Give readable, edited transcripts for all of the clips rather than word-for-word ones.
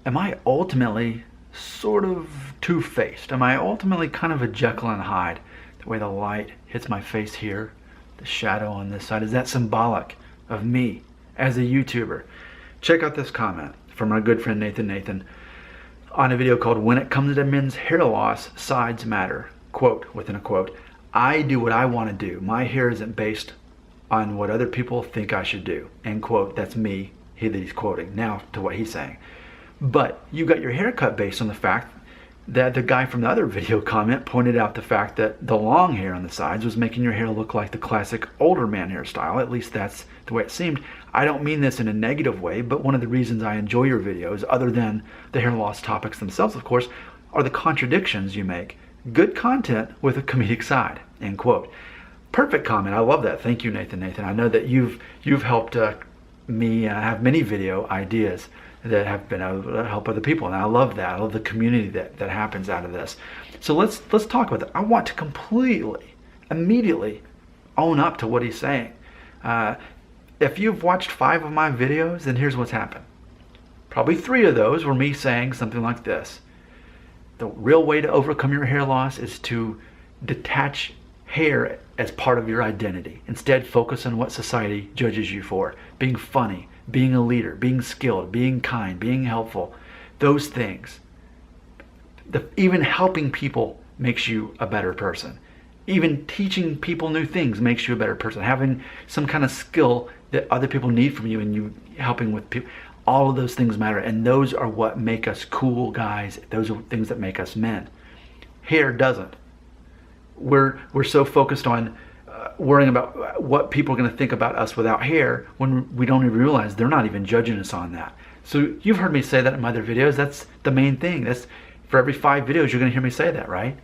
am I ultimately sort of two-faced? Am I ultimately kind of a Jekyll and Hyde? The way the light hits my face here, the shadow on this side, is that symbolic of me as a YouTuber? Check out this comment from our good friend Nathan on a video called "When It Comes to Men's Hair Loss, Sides Matter." Quote, within a quote, "I do what I want to do. My hair isn't based on what other people think I should do." End quote. That's me, that he's quoting now to what he's saying. But you got your haircut based on the fact that the guy from the other video comment pointed out the fact that the long hair on the sides was making your hair look like the classic older man hairstyle. At least that's the way it seemed. I don't mean this in a negative way, but one of the reasons I enjoy your videos, other than the hair loss topics themselves, of course, are the contradictions you make. Good content with a comedic side. End quote. Perfect comment. I love that. Thank you, Nathan. I know that you've helped me have many video ideas that have been able to help other people, and I love that. I love the community that happens out of this. So let's talk about that. I want to immediately own up to what he's saying. If you've watched 5 of my videos, then here's what's happened. Probably 3 of those were me saying something like this: the real way to overcome your hair loss is to detach hair as part of your identity. Instead, focus on what society judges you for. Being funny, being a leader, being skilled, being kind, being helpful. Those things. Even helping people makes you a better person. Even teaching people new things makes you a better person. Having some kind of skill that other people need from you, and you helping with people. All of those things matter, and those are what make us cool guys. Those are things that make us men. Hair doesn't. We're so focused on worrying about what people are going to think about us without hair, when we don't even realize they're not even judging us on that. So you've heard me say that in my other videos. That's the main thing. That's for every 5 videos you're going to hear me say that, right?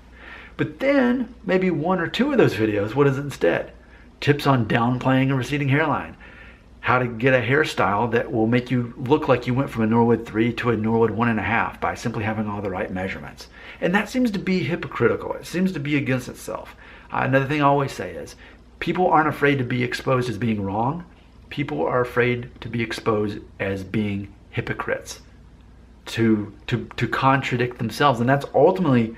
But then maybe 1 or 2 of those videos, what is it instead? Tips on downplaying a receding hairline. How to get a hairstyle that will make you look like you went from a Norwood 3 to a Norwood 1.5 by simply having all the right measurements. And that seems to be hypocritical. It seems to be against itself. Another thing I always say is, people aren't afraid to be exposed as being wrong. People are afraid to be exposed as being hypocrites, to contradict themselves. And that's ultimately,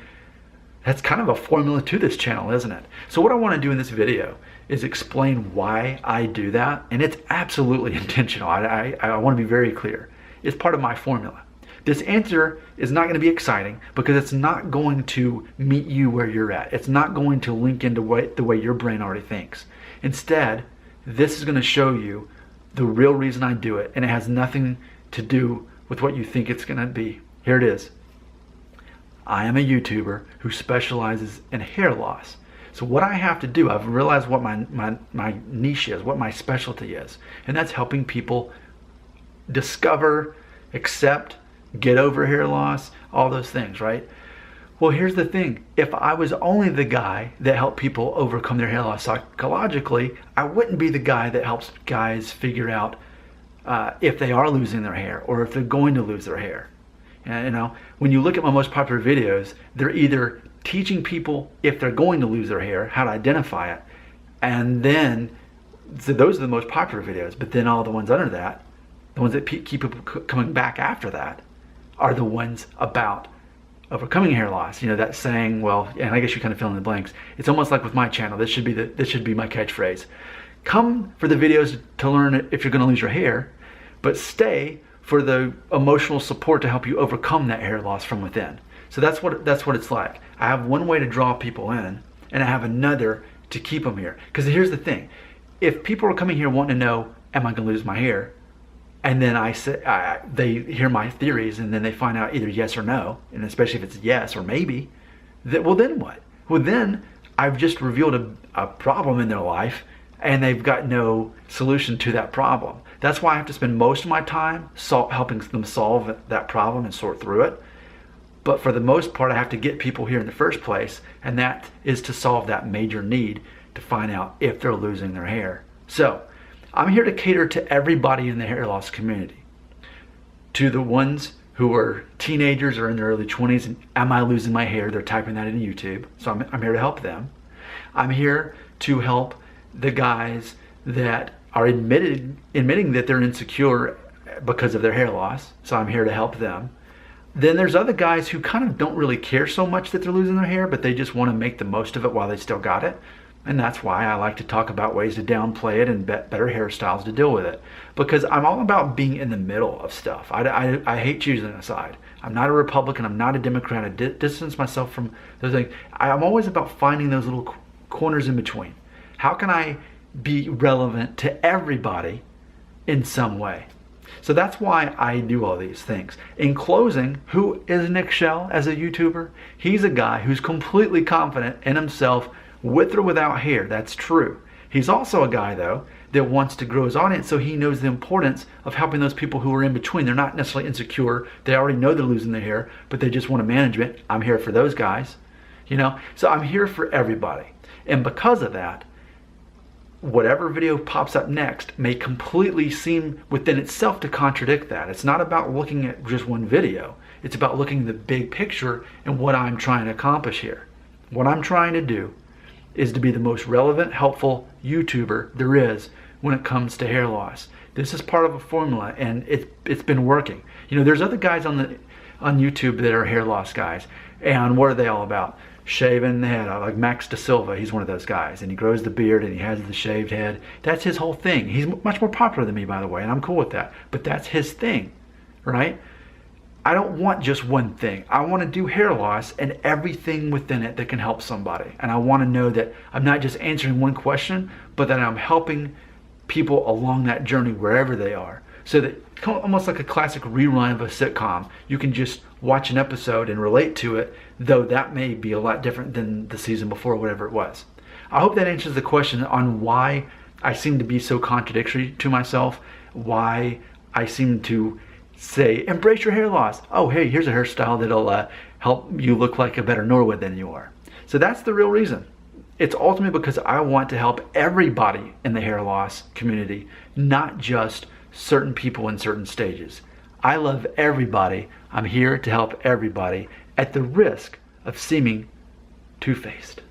that's kind of a formula to this channel, isn't it? So what I want to do in this video is explain why I do that, and it's absolutely intentional. I want to be very clear. It's part of my formula. This answer is not going to be exciting because it's not going to meet you where you're at. It's not going to link into the way your brain already thinks. Instead, this is going to show you the real reason I do it, and it has nothing to do with what you think it's going to be. Here it is. I am a YouTuber who specializes in hair loss. So what I have to do, I've realized what my niche is, what my specialty is, and that's helping people discover, accept, get over hair loss, all those things, right? Well, here's the thing. If I was only the guy that helped people overcome their hair loss psychologically, I wouldn't be the guy that helps guys figure out if they are losing their hair or if they're going to lose their hair. And, you know, when you look at my most popular videos, they're either teaching people if they're going to lose their hair, how to identify it, and then, so those are the most popular videos, but then all the ones under that, the ones that keep people coming back after that, are the ones about overcoming hair loss. You know, that saying, well, and I guess you kind of fill in the blanks. It's almost like with my channel, this should be my catchphrase. Come for the videos to learn if you're going to lose your hair, but stay for the emotional support to help you overcome that hair loss from within. So that's what it's like. I have one way to draw people in, and I have another to keep them here. Because here's the thing: if people are coming here wanting to know, am I going to lose my hair? And then they hear my theories, and then they find out either yes or no, and especially if it's yes or maybe, well, then what? Well, then I've just revealed a problem in their life, and they've got no solution to that problem. That's why I have to spend most of my time helping them solve that problem and sort through it. But for the most part, I have to get people here in the first place, and that is to solve that major need to find out if they're losing their hair. So I'm here to cater to everybody in the hair loss community. To the ones who are teenagers or in their early 20s, and am I losing my hair? They're typing that into YouTube. So I'm here to help them. I'm here to help the guys that are admitting that they're insecure because of their hair loss. So I'm here to help them. Then there's other guys who kind of don't really care so much that they're losing their hair, but they just want to make the most of it while they still got it. And that's why I like to talk about ways to downplay it and better hairstyles to deal with it. Because I'm all about being in the middle of stuff. I hate choosing a side. I'm not a Republican. I'm not a Democrat. I distance myself from those things. I'm always about finding those little corners in between. How can I be relevant to everybody in some way? So that's why I do all these things. In closing, who is Nick Shell as a YouTuber? He's a guy who's completely confident in himself, with or without hair. That's true. He's also a guy, though, that wants to grow his audience, so he knows the importance of helping those people who are in between. They're not necessarily insecure. They already know they're losing their hair, but they just want to manage it. I'm here for those guys, you know? So I'm here for everybody. And because of that, whatever video pops up next may completely seem within itself to contradict that. It's not about looking at just one video. It's about looking at the big picture and what I'm trying to accomplish here. What I'm trying to do is to be the most relevant, helpful YouTuber there is when it comes to hair loss. This is part of a formula, and it's been working. You know, there's other guys on YouTube that are hair loss guys, and what are they all about? Shaving the head. Like Max Da Silva, he's one of those guys, and he grows the beard and he has the shaved head. That's his whole thing. He's much more popular than me, by the way, and I'm cool with that. But that's his thing, right? I don't want just one thing. I want to do hair loss and everything within it that can help somebody. And I want to know that I'm not just answering one question, but that I'm helping people along that journey wherever they are. So that, almost like a classic rerun of a sitcom, you can just watch an episode and relate to it, though that may be a lot different than the season before, whatever it was. I hope that answers the question on why I seem to be so contradictory to myself, why I seem to say, embrace your hair loss. Oh, hey, here's a hairstyle that'll help you look like a better Norwood than you are. So that's the real reason. It's ultimately because I want to help everybody in the hair loss community, not just certain people in certain stages. I love everybody. I'm here to help everybody at the risk of seeming two-faced.